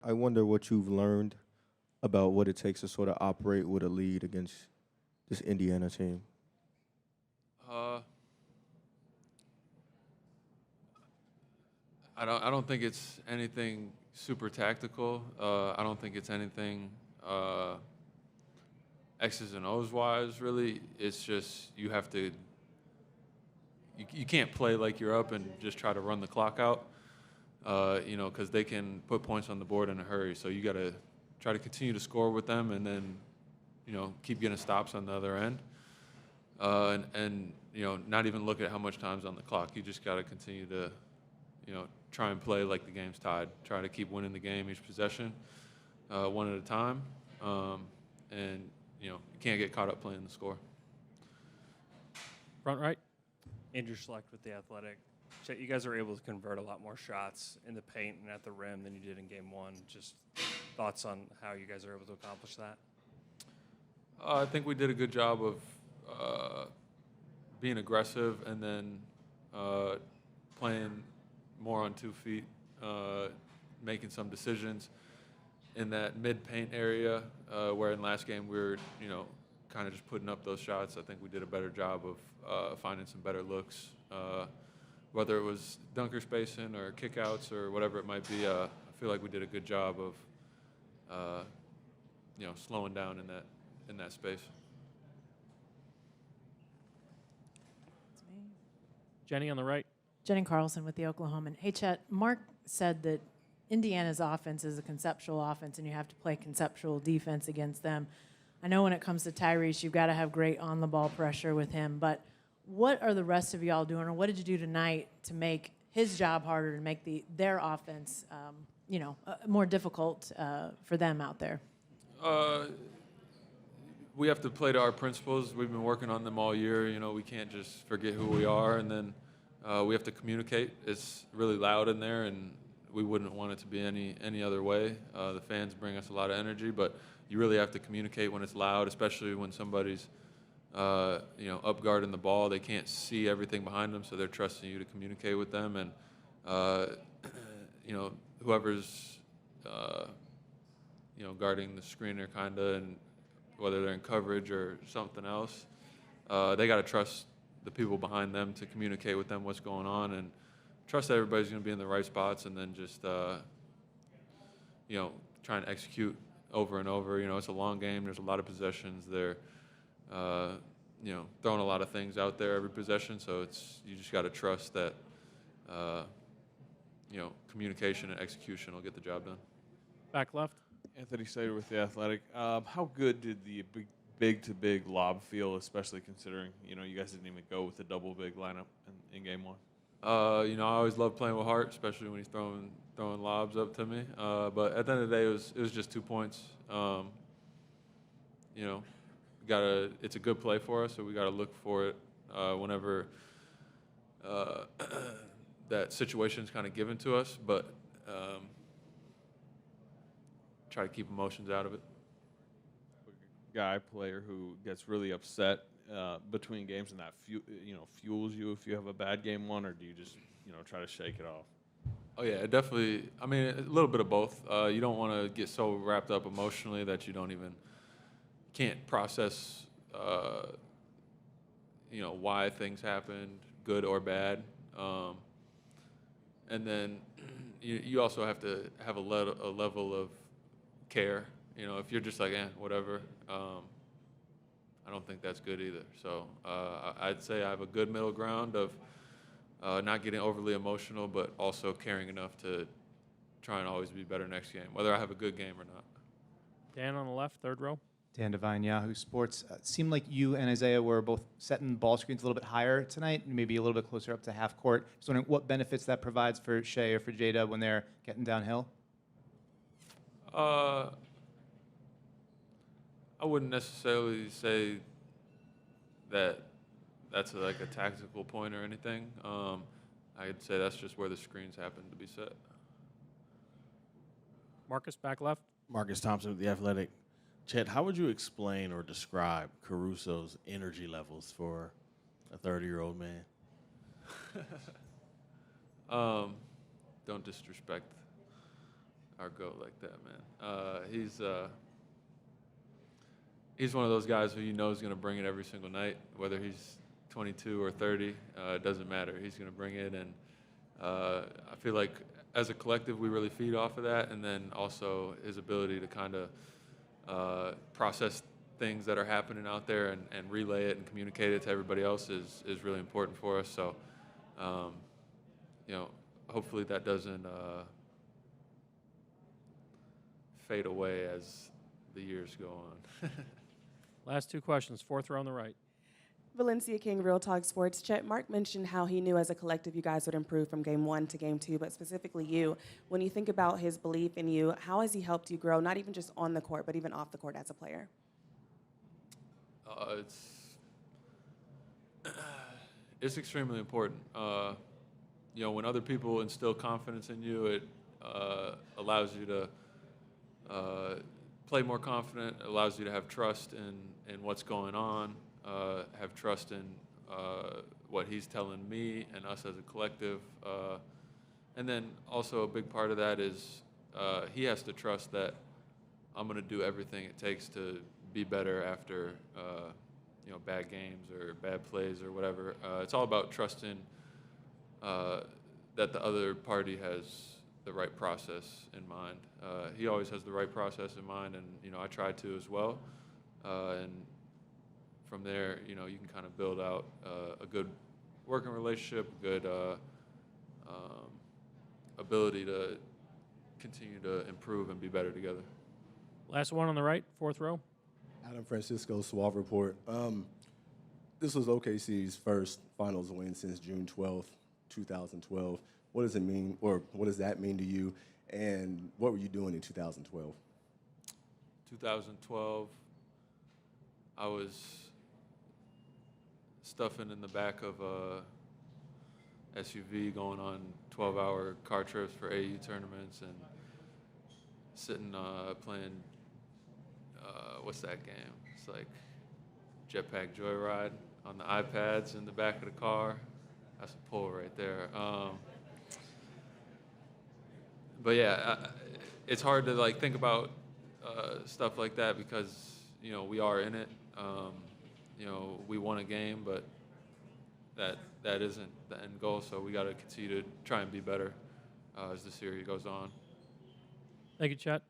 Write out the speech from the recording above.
I wonder what you've learned about what it takes to sort of operate with a lead against this Indiana team. Uh, I don't think it's anything super tactical. I don't think it's anything uh, X's and O's wise. Really, it's just you can't play like you're up and just try to run the clock out. Because they can put points on the board in a hurry. So you got to try to continue to score with them, and then keep getting stops on the other end. And not even look at how much time's on the clock. You just got to continue to try and play like the game's tied. Try to keep winning the game each possession, one at a time, and you can't get caught up playing the score. Front right. Andrew Schlecht with The Athletic. Chet, you guys are able to convert a lot more shots in the paint and at the rim than you did in game one. Just thoughts on how you guys are able to accomplish that? I think we did a good job of being aggressive and then playing more on 2 feet, making some decisions in that mid-paint area, where in last game we were, kind of just putting up those shots. I think we did a better job of finding some better looks, whether it was dunker spacing or kickouts or whatever it might be. I feel like we did a good job of, slowing down in that space. It's me. Jenny on the right. Jenny Carlson with the Oklahoman. Hey, Chet, Mark said that Indiana's offense is a conceptual offense, and you have to play conceptual defense against them. I know when it comes to Tyrese, you've got to have great on-the-ball pressure with him, but what are the rest of y'all doing, or what did you do tonight to make his job harder, to make their offense, more difficult for them out there? We have to play to our principles. We've been working on them all year. We can't just forget who we are, and then we have to communicate. It's really loud in there, and we wouldn't want it to be any other way. The fans bring us a lot of energy, but you really have to communicate when it's loud, especially when somebody's up guarding the ball. They can't see everything behind them, so they're trusting you to communicate with them. And whoever's guarding the screener, kinda, and whether they're in coverage or something else, they got to trust the people behind them to communicate with them what's going on, and trust that everybody's going to be in the right spots, and then just try and execute over and over. It's a long game. There's a lot of possessions. They're throwing a lot of things out there every possession, so you just got to trust that communication and execution will get the job done. Back left. Anthony Slater with The Athletic. How good did the big-to-big lob feel, especially considering, you guys didn't even go with the double big lineup in game one? I always love playing with Hart, especially when he's throwing lobs up to me. But at the end of the day, it was just 2 points. It's a good play for us, so we got to look for it whenever that situation's kind of given to us. But try to keep emotions out of it. Player who gets really upset between games, and that fuels you if you have a bad game one, or do you just try to shake it off? Oh yeah, definitely. I mean, a little bit of both. You don't want to get so wrapped up emotionally that you can't process why things happened, good or bad. And then you also have to have a level of care. If you're just like, whatever, I don't think that's good either. So I'd say I have a good middle ground of not getting overly emotional, but also caring enough to try and always be better next game, whether I have a good game or not. Dan on the left, third row. Dan Devine, Yahoo Sports. Seemed like you and Isaiah were both setting ball screens a little bit higher tonight, maybe a little bit closer up to half court. Just wondering what benefits that provides for Shea or for J-Dub when they're getting downhill? I wouldn't necessarily say that that's like a tactical point or anything. I'd say that's just where the screens happen to be set. Marcus, back left. Marcus Thompson with The Athletic. Chet, how would you explain or describe Caruso's energy levels for a 30-year-old man? Don't disrespect our GOAT like that, man. He's one of those guys who you know is going to bring it every single night, whether he's 22 or 30. It doesn't matter. He's going to bring it, and I feel like as a collective we really feed off of that, and then also his ability to kind of process things that are happening out there and relay it and communicate it to everybody else is really important for us. So, hopefully that doesn't fade away as the years go on. Last two questions. Fourth row on the right. Valencia King, Real Talk Sports. Chet, Mark mentioned how he knew as a collective you guys would improve from game 1 to game 2, but specifically you. When you think about his belief in you, how has he helped you grow, not even just on the court, but even off the court as a player? It's extremely important. When other people instill confidence in you, it allows you to play more confident, allows you to have trust in what's going on, have trust in what he's telling me and us as a collective. And then also a big part of that is he has to trust that I'm going to do everything it takes to be better after bad games or bad plays or whatever. It's all about trusting that the other party has the right process in mind. He always has the right process in mind, and I try to as well. And from there, you can kind of build out a good working relationship, good ability to continue to improve and be better together. Last one on the right. Fourth row. Adam Francisco, Suave Report. This was OKC's first finals win since June 12th, 2012. What does it mean, or what does that mean to you, and what were you doing in 2012? 2012, I was stuffing in the back of a SUV going on 12-hour car trips for AU tournaments and sitting playing, what's that game? It's like Jetpack Joyride on the iPads in the back of the car. That's a pull right there. But yeah, it's hard to think about stuff like that because we are in it. We won a game, but that isn't the end goal. So we got to continue to try and be better as the series goes on. Thank you, Chet.